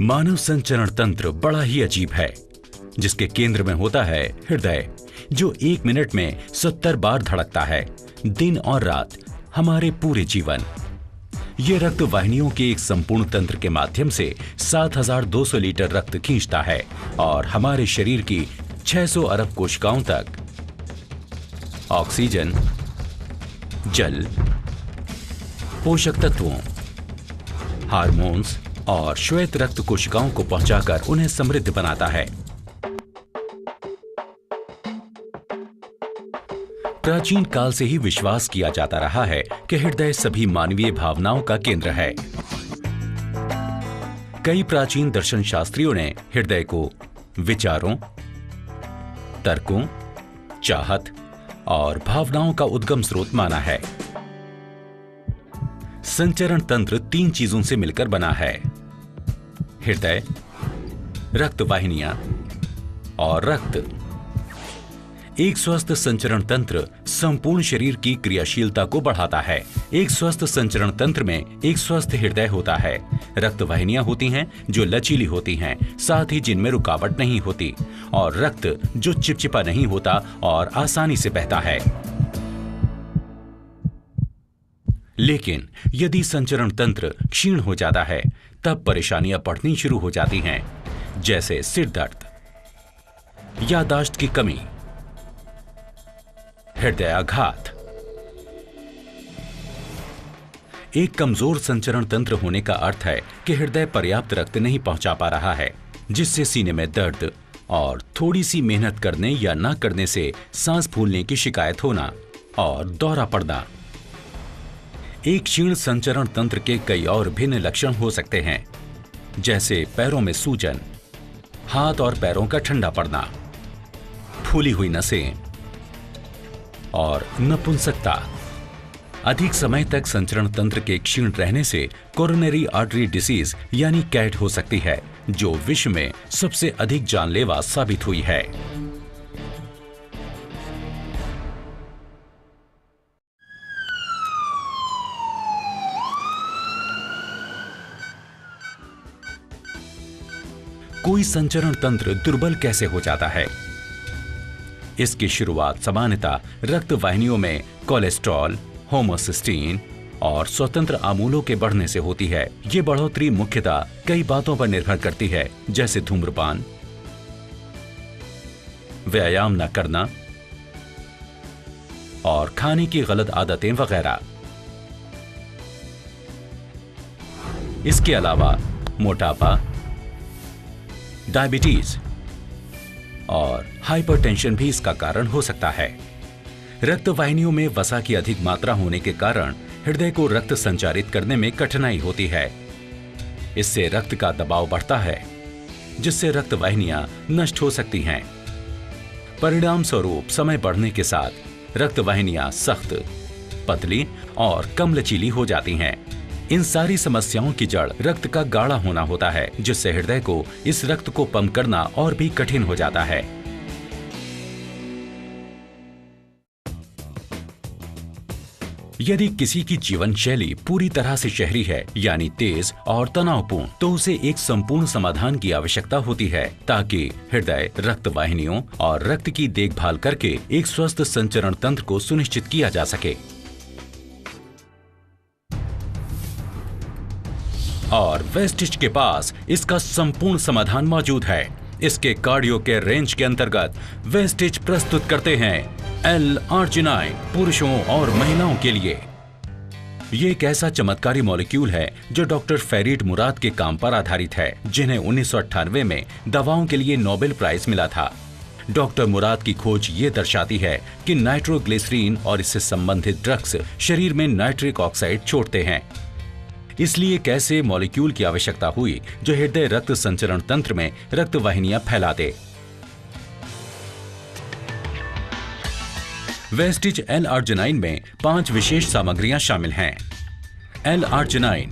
मानव संचरण तंत्र बड़ा ही अजीब है, जिसके केंद्र में होता है हृदय, जो 1 मिनट में 70 बार धड़कता है, दिन और रात, हमारे पूरे जीवन। ये रक्त वाहिनियों के एक संपूर्ण तंत्र के माध्यम से 7200 लीटर रक्त खींचता है और हमारे शरीर की 600 अरब कोशिकाओं तक ऑक्सीजन, जल, पोषक तत्वों, हार्मोन्स और श्वेत रक्त कोशिकाओं को पहुंचाकर उन्हें समृद्ध बनाता है। प्राचीन काल से ही विश्वास किया जाता रहा है कि हृदय सभी मानवीय भावनाओं का केंद्र है। कई प्राचीन दर्शन शास्त्रियों ने हृदय को विचारों, तर्कों, चाहत और भावनाओं का उद्गम स्रोत माना है। संचरण तंत्र 3 चीजों से मिलकर बना है: हृदय, रक्त वाहिनियां और रक्त। एक स्वस्थ संचरण तंत्र संपूर्ण शरीर की क्रियाशीलता को बढ़ाता है। एक स्वस्थ संचरण तंत्र में एक स्वस्थ हृदय होता है, रक्त वाहिनियां होती हैं जो लचीली होती हैं, साथ ही जिनमें रुकावट नहीं होती, और रक्त जो चिपचिपा नहीं होता और आसानी से बहता है। लेकिन यदि संचरण तंत्र क्षीण हो जाता है, तब परेशानियां बढ़नी शुरू हो जाती हैं, जैसे सिर दर्द, याददाश्त की कमी, हृदयाघात। एक कमजोर संचरण तंत्र होने का अर्थ है कि हृदय पर्याप्त रक्त नहीं पहुंचा पा रहा है, जिससे सीने में दर्द और थोड़ी सी मेहनत करने या न करने से सांस फूलने की शिकायत होना और दौरा पड़ना। एक क्षीण संचरण तंत्र के कई और भिन्न लक्षण हो सकते हैं, जैसे पैरों में सूजन, हाथ और पैरों का ठंडा पड़ना, फूली हुई नसें और नपुंसकता। अधिक समय तक संचरण तंत्र के क्षीण रहने से कोरोनरी आर्टरी डिसीज यानी कैट हो सकती है, जो विश्व में सबसे अधिक जानलेवा साबित हुई है। कोई संचरण तंत्र दुर्बल कैसे हो जाता है? इसकी शुरुआत सामान्यतः रक्त वाहिनियों में कोलेस्ट्रॉल, होमोसिस्टीन और स्वतंत्र अमूलों के बढ़ने से होती है। ये बढ़ोतरी मुख्यतः कई बातों पर निर्भर करती है, जैसे धूम्रपान, व्यायाम न करना और खाने की गलत आदतें वगैरह। इसके अलावा मोटापा, डायबिटीज और हाइपरटेंशन भी इसका कारण हो सकता है। रक्त वाहिनियों में वसा की अधिक मात्रा होने के कारण हृदय को रक्त संचारित करने में कठिनाई होती है। इससे रक्त का दबाव बढ़ता है, जिससे रक्त वाहिनियां नष्ट हो सकती हैं। परिणाम स्वरूप समय बढ़ने के साथ रक्त वाहिनियां सख्त, पतली और कम लचीली हो जाती हैं। इन सारी समस्याओं की जड़ रक्त का गाढ़ा होना होता है, जिससे हृदय को इस रक्त को पंप करना और भी कठिन हो जाता है। यदि किसी की जीवन शैली पूरी तरह से शहरी है, यानी तेज और तनावपूर्ण, तो उसे एक संपूर्ण समाधान की आवश्यकता होती है, ताकि हृदय, रक्त वाहिनियों और रक्त की देखभाल करके एक स्वस्थ संचरण तंत्र को सुनिश्चित किया जा सके। और वेस्टिज के पास इसका संपूर्ण समाधान मौजूद है। इसके कार्डियो के रेंज के अंतर्गत वेस्टिज प्रस्तुत करते हैं L-आर्जिनाइन पुरुषों और महिलाओं के लिए। ये एक ऐसा चमत्कारी मॉलिक्यूल है जो डॉक्टर फरीद मुराद के काम पर आधारित है, जिन्हें 1998 में दवाओं के लिए नोबेल प्राइज मिला था। डॉक्टर मुराद की खोज ये दर्शाती है कि नाइट्रोग्लिसरीन और इससे संबंधित ड्रग्स शरीर में नाइट्रिक ऑक्साइड छोड़ते हैं। इसलिए एक ऐसे मॉलिक्यूल की आवश्यकता हुई जो हृदय रक्त संचरण तंत्र में रक्त वाहिनियां फैला दे। वेस्टिज L-आर्जिनाइन में 5 विशेष सामग्रियां शामिल हैं: L-आर्जिनाइन,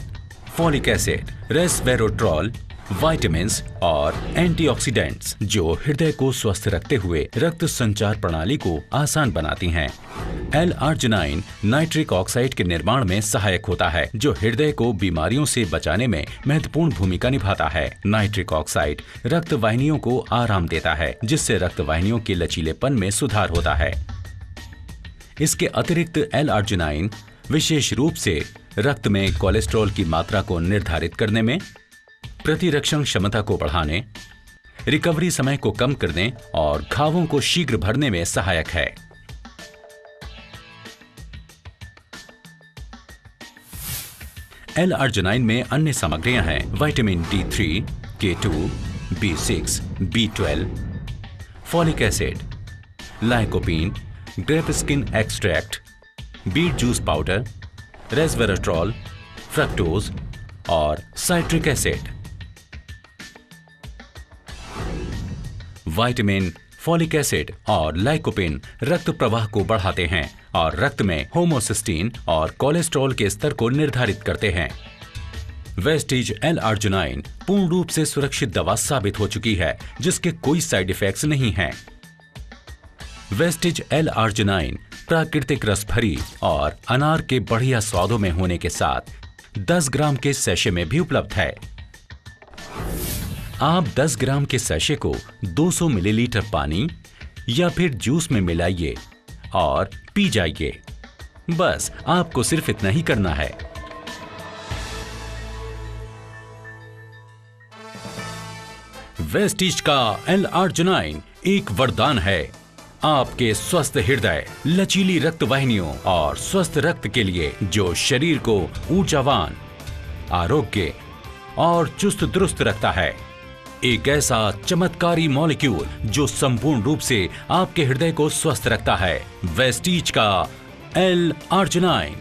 फॉलिक एसिड, रेसवेरोट्रॉल, विटामिन्स और एंटीऑक्सीडेंट्स जो हृदय को स्वस्थ रखते हुए रक्त संचार प्रणाली को आसान बनाती हैं। L-आर्जिनाइन नाइट्रिक ऑक्साइड के निर्माण में सहायक होता है जो हृदय को बीमारियों से बचाने में महत्वपूर्ण भूमिका निभाता है। नाइट्रिक ऑक्साइड रक्त वाहिनियों को आराम देता है जिससे रक्त वाहिनियों के लचीलेपन में सुधार होता है। इसके अतिरिक्त L-आर्जिनाइन विशेष रूप से रक्त में कोलेस्ट्रॉल की मात्रा को निर्धारित करने में, प्रतिरक्षण क्षमता को बढ़ाने, रिकवरी समय को कम करने और घावों को शीघ्र भरने में सहायक है। L-आर्जिनाइन में अन्य सामग्रियां हैं vitamin D3, K2, B6, B12, folic acid, lycopene, grape skin extract, beet juice powder, resveratrol, fructose और citric acid. Vitamin, folic acid और लाइकोपीन रक्त प्रवाह को बढ़ाते हैं और रक्त में होमोसिस्टीन और कोलेस्ट्रॉल के स्तर को निर्धारित करते हैं। वेस्टिज L-आर्जिनाइन पूर्ण रूप से सुरक्षित दवा साबित हो चुकी है जिसके कोई साइड इफेक्ट्स नहीं हैं। वेस्टिज L-आर्जिनाइन प्राकृतिक रस भरी और अनार के बढ़िया स्वादों में होने के साथ 10 ग्राम के सैशे में भी उपलब्ध है। आप 10 ग्राम के सैशे को 200 मिलीलीटर पानी या फिर जूस में मिलाइए और पी जाइए। बस आपको सिर्फ इतना ही करना है। वेस्टिज का L-आर्जिनाइन एक वरदान है आपके स्वस्थ हृदय, लचीली रक्त वाहिनियों और स्वस्थ रक्त के लिए जो शरीर को ऊर्जावान, आरोग्य और चुस्त दुरुस्त रखता है। एक ऐसा चमत्कारी मॉलिक्यूल जो संपूर्ण रूप से आपके हृदय को स्वस्थ रखता है। वेस्टिज का L-आर्जिनाइन।